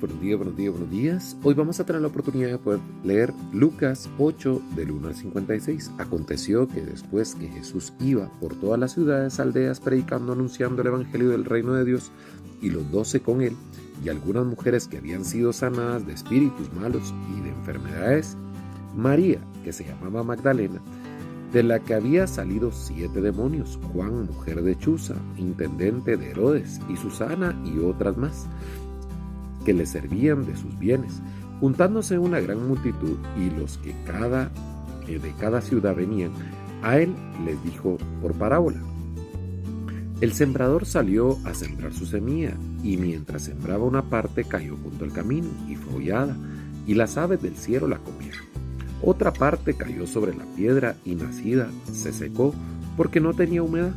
buenos días, buenos días, buenos días. Hoy vamos a tener la oportunidad de poder leer Lucas 8, del 1 al 56. Aconteció que después que Jesús iba por todas las ciudades, aldeas, predicando, anunciando el evangelio del reino de Dios, y los 12 con él, y algunas mujeres que habían sido sanadas de espíritus malos y de enfermedades, María, que se llamaba Magdalena, de la que había salido 7 demonios, Juan, mujer de Chuza, intendente de Herodes, y Susana y otras más, que le servían de sus bienes, juntándose una gran multitud, y los que de cada ciudad venían, a él les dijo por parábola: el sembrador salió a sembrar su semilla, y mientras sembraba una parte cayó junto al camino, y fue hollada, y las aves del cielo la comieron. Otra parte cayó sobre la piedra, y nacida se secó, porque no tenía humedad.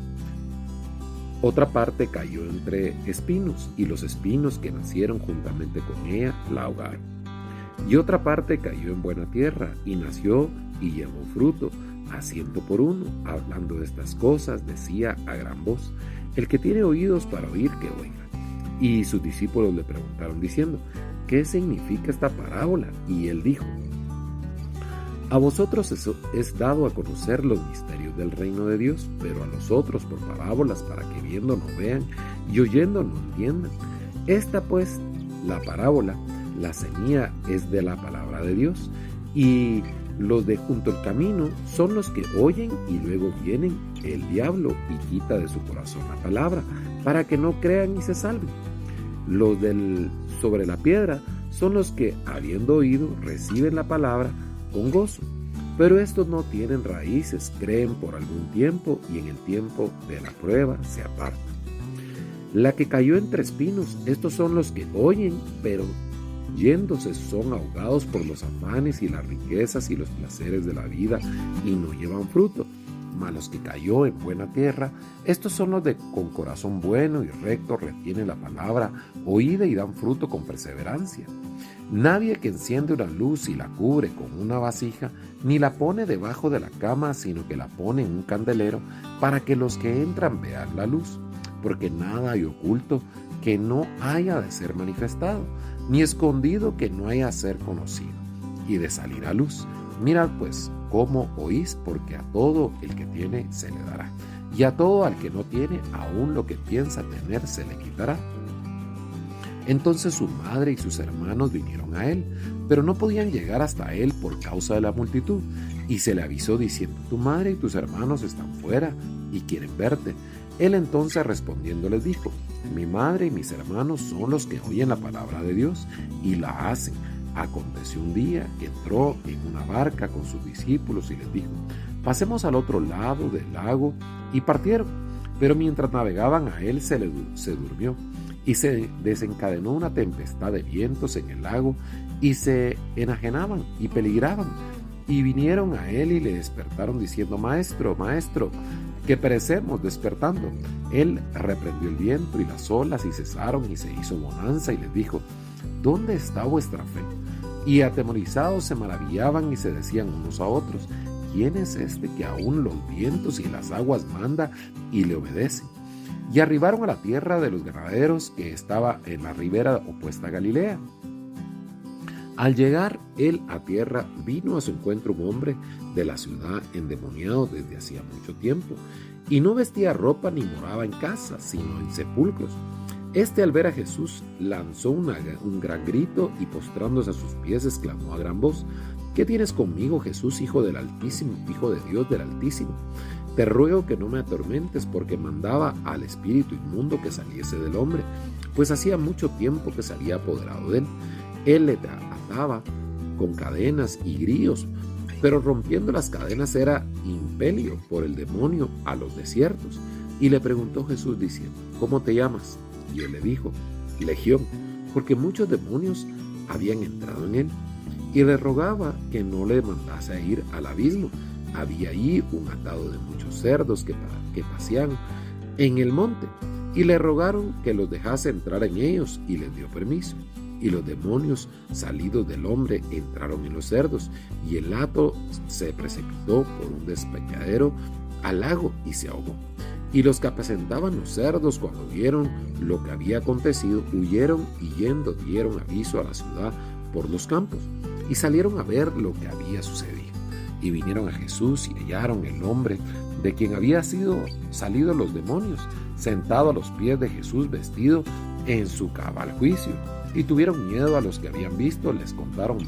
Otra parte cayó entre espinos, y los espinos que nacieron juntamente con ella la ahogaron. Y otra parte cayó en buena tierra, y nació y llevó fruto, a 100 por uno. Hablando de estas cosas, decía a gran voz: el que tiene oídos para oír, que oiga. Y sus discípulos le preguntaron diciendo: ¿qué significa esta parábola? Y él dijo: a vosotros es dado a conocer los misterios del reino de Dios, pero a los otros por parábolas, para que viendo no vean y oyendo no entiendan. Esta pues, la parábola, la semilla es de la palabra de Dios, y los de junto al camino son los que oyen, y luego vienen el diablo y quita de su corazón la palabra, para que no crean y se salven. Los sobre la piedra son los que, habiendo oído, reciben la palabra con gozo, pero estos no tienen raíces, creen por algún tiempo, y en el tiempo de la prueba se apartan. La que cayó entre espinos, estos son los que oyen, pero yéndose son ahogados por los afanes y las riquezas y los placeres de la vida, y no llevan fruto. Mas los que cayó en buena tierra, estos son los de con corazón bueno y recto, retienen la palabra oída y dan fruto con perseverancia. Nadie que enciende una luz y la cubre con una vasija, ni la pone debajo de la cama, sino que la pone en un candelero, para que los que entran vean la luz. Porque nada hay oculto que no haya de ser manifestado, ni escondido que no haya de ser conocido, y de salir a luz. Mirad pues cómo oís, porque a todo el que tiene se le dará, y a todo al que no tiene, aún lo que piensa tener se le quitará. Entonces su madre y sus hermanos vinieron a él, pero no podían llegar hasta él por causa de la multitud, y se le avisó diciendo: tu madre y tus hermanos están fuera y quieren verte. Él entonces respondiendo les dijo: mi madre y mis hermanos son los que oyen la palabra de Dios y la hacen. Aconteció un día que entró en una barca con sus discípulos y les dijo: pasemos al otro lado del lago, y partieron. Pero mientras navegaban, a él se durmió, y se desencadenó una tempestad de vientos en el lago, y se enajenaban y peligraban. Y vinieron a él y le despertaron diciendo: maestro, maestro, que perecemos despertando. Él reprendió el viento y las olas, y cesaron, y se hizo bonanza, y les dijo: ¿dónde está vuestra fe? Y atemorizados se maravillaban y se decían unos a otros: ¿quién es este que aún los vientos y las aguas manda y le obedecen? Y arribaron a la tierra de los ganaderos, que estaba en la ribera opuesta a Galilea. Al llegar él a tierra, vino a su encuentro un hombre de la ciudad endemoniado desde hacía mucho tiempo, y no vestía ropa ni moraba en casa, sino en sepulcros. Este, al ver a Jesús, lanzó un gran grito, y postrándose a sus pies exclamó a gran voz: ¿qué tienes conmigo, Jesús, Hijo del Altísimo, Hijo de Dios del Altísimo? Te ruego que no me atormentes, porque mandaba al espíritu inmundo que saliese del hombre, pues hacía mucho tiempo que se había apoderado de él. Él le ataba con cadenas y grillos, pero rompiendo las cadenas era impelido por el demonio a los desiertos. Y le preguntó Jesús diciendo: ¿cómo te llamas? Y él le dijo: Legión, porque muchos demonios habían entrado en él. Y le rogaba que no le mandase a ir al abismo. Había allí un atado de muchos cerdos que paseaban en el monte, y le rogaron que los dejase entrar en ellos, y les dio permiso. Y los demonios salidos del hombre entraron en los cerdos, y el hato se precipitó por un despeñadero al lago y se ahogó. Y los que apacentaban los cerdos, cuando vieron lo que había acontecido, huyeron y yendo dieron aviso a la ciudad por los campos y salieron a ver lo que había sucedido. Y vinieron a Jesús y hallaron el hombre de quien había salido los demonios, sentado a los pies de Jesús, vestido en su cabal juicio. Y tuvieron miedo. A los que habían visto les contaron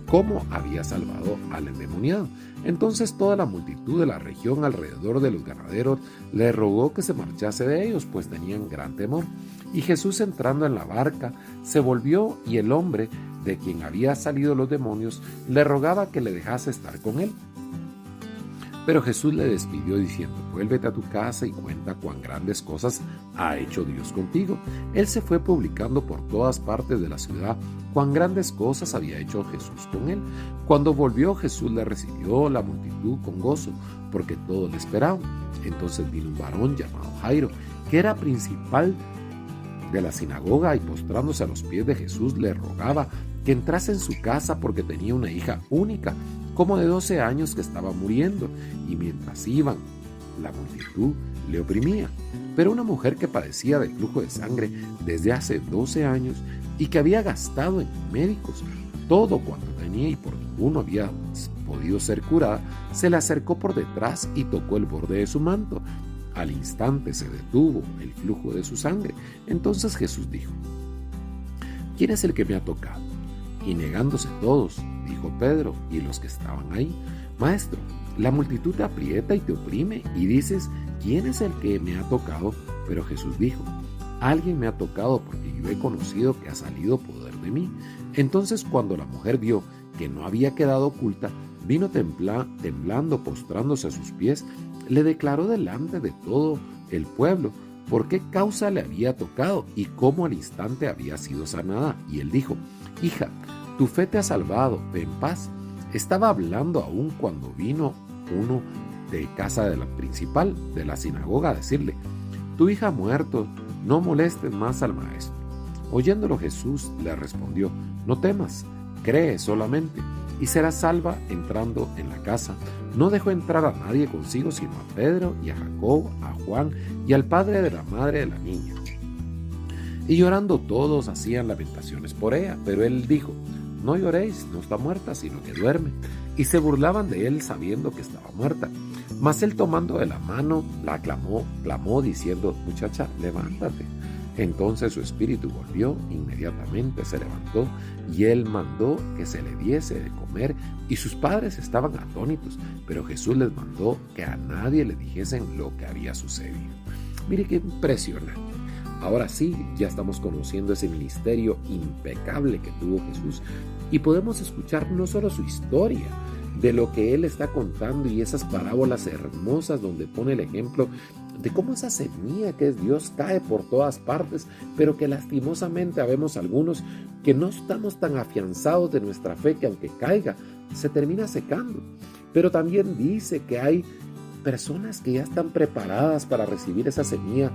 cómo había salvado al endemoniado. Entonces toda la multitud de la región alrededor de los ganaderos le rogó que se marchase de ellos, pues tenían gran temor. Y Jesús, entrando en la barca, se volvió, y el hombre de quien había salido los demonios le rogaba que le dejase estar con él. Pero Jesús le despidió diciendo: vuélvete a tu casa y cuenta cuán grandes cosas ha hecho Dios contigo. Él se fue publicando por todas partes de la ciudad cuán grandes cosas había hecho Jesús con él. Cuando volvió, Jesús le recibió la multitud con gozo, porque todos le esperaban. Entonces vino un varón llamado Jairo, que era principal de la sinagoga, y postrándose a los pies de Jesús le rogaba que entrase en su casa, porque tenía una hija única, como de 12 años, que estaba muriendo, y mientras iban, la multitud le oprimía. Pero una mujer que padecía de flujo de sangre desde hace 12 años y que había gastado en médicos todo cuanto tenía y por ninguno había podido ser curada, se le acercó por detrás y tocó el borde de su manto. Al instante se detuvo el flujo de su sangre. Entonces Jesús dijo: ¿quién es el que me ha tocado? Y negándose todos, dijo Pedro y los que estaban ahí: Maestro, la multitud te aprieta y te oprime, y dices: ¿quién es el que me ha tocado? Pero Jesús dijo: alguien me ha tocado, porque yo he conocido que ha salido poder de mí. Entonces, cuando la mujer vio que no había quedado oculta, vino temblando, postrándose a sus pies, le declaró delante de todo el pueblo por qué causa le había tocado y cómo al instante había sido sanada. Y él dijo: hija, tu fe te ha salvado, ve en paz. Estaba hablando aún cuando vino uno de casa de la principal de la sinagoga a decirle: tu hija ha muerto, no molestes más al maestro. Oyéndolo, Jesús le respondió: no temas, cree solamente, y serás salva entrando en la casa. No dejó entrar a nadie consigo, sino a Pedro y a Jacob, a Juan y al padre de la madre de la niña. Y llorando todos hacían lamentaciones por ella, pero él dijo: no lloréis, no está muerta, sino que duerme. Y se burlaban de él, sabiendo que estaba muerta. Mas él, tomando de la mano, la clamó diciendo: muchacha, levántate. Entonces su espíritu volvió, inmediatamente se levantó, y él mandó que se le diese de comer, y sus padres estaban atónitos, pero Jesús les mandó que a nadie le dijesen lo que había sucedido. Mire qué impresionante. Ahora sí, ya estamos conociendo ese ministerio impecable que tuvo Jesús, y podemos escuchar no solo su historia, de lo que él está contando, y esas parábolas hermosas donde pone el ejemplo de cómo esa semilla que es Dios cae por todas partes, pero que lastimosamente habemos algunos que no estamos tan afianzados de nuestra fe, que aunque caiga, se termina secando. Pero también dice que hay personas que ya están preparadas para recibir esa semilla,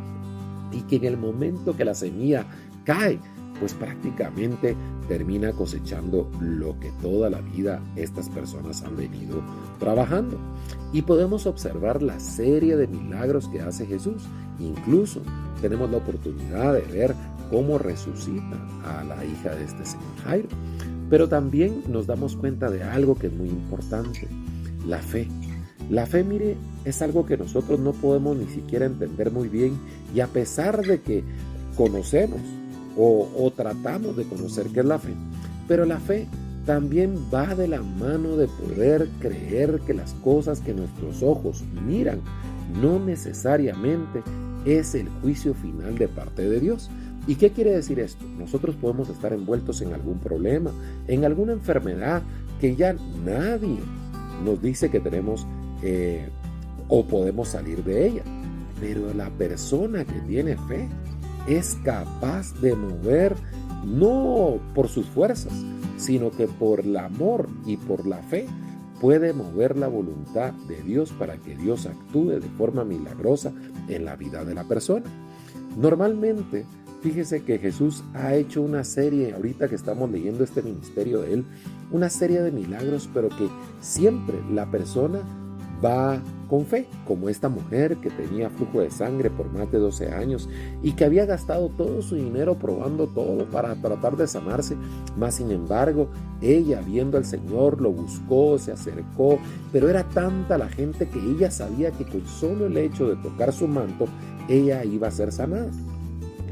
y que en el momento que la semilla cae, pues prácticamente termina cosechando lo que toda la vida estas personas han venido trabajando. Y podemos observar la serie de milagros que hace Jesús. Incluso tenemos la oportunidad de ver cómo resucita a la hija de este señor Jairo. Pero también nos damos cuenta de algo que es muy importante: la fe. La fe, mire, es algo que nosotros no podemos ni siquiera entender muy bien, y a pesar de que conocemos o tratamos de conocer qué es la fe, pero la fe también va de la mano de poder creer que las cosas que nuestros ojos miran no necesariamente es el juicio final de parte de Dios. ¿Y qué quiere decir esto? Nosotros podemos estar envueltos en algún problema, en alguna enfermedad que ya nadie nos dice que tenemos o podemos salir de ella, pero la persona que tiene fe es capaz de mover, no por sus fuerzas, sino que por el amor y por la fe puede mover la voluntad de Dios para que Dios actúe de forma milagrosa en la vida de la persona. Normalmente, fíjese que Jesús ha hecho una serie, ahorita que estamos leyendo este ministerio de él, una serie de milagros, pero que siempre la persona va con fe, como esta mujer que tenía flujo de sangre por más de 12 años y que había gastado todo su dinero probando todo para tratar de sanarse. Mas sin embargo, ella, viendo al Señor, lo buscó, se acercó, pero era tanta la gente que ella sabía que con solo el hecho de tocar su manto, ella iba a ser sanada.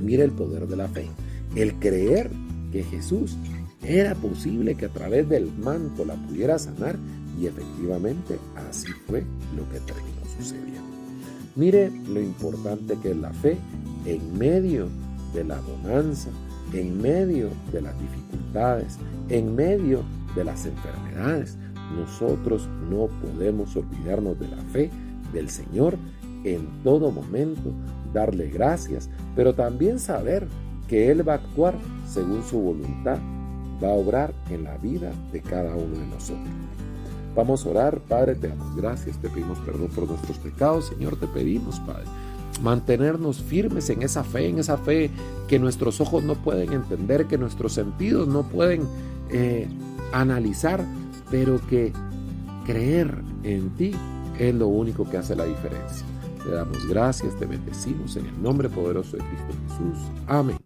Mira el poder de la fe, el creer que Jesús era posible que a través del manto la pudiera sanar, y efectivamente así fue lo que terminó sucediendo. Mire lo importante que es la fe en medio de la bonanza, en medio de las dificultades, en medio de las enfermedades. Nosotros no podemos olvidarnos de la fe del Señor en todo momento, darle gracias, pero también saber que Él va a actuar según su voluntad, va a obrar en la vida de cada uno de nosotros. Vamos a orar. Padre, te damos gracias, te pedimos perdón por nuestros pecados. Señor, te pedimos, Padre, mantenernos firmes en esa fe que nuestros ojos no pueden entender, que nuestros sentidos no pueden analizar, pero que creer en ti es lo único que hace la diferencia. Te damos gracias, te bendecimos en el nombre poderoso de Cristo Jesús. Amén.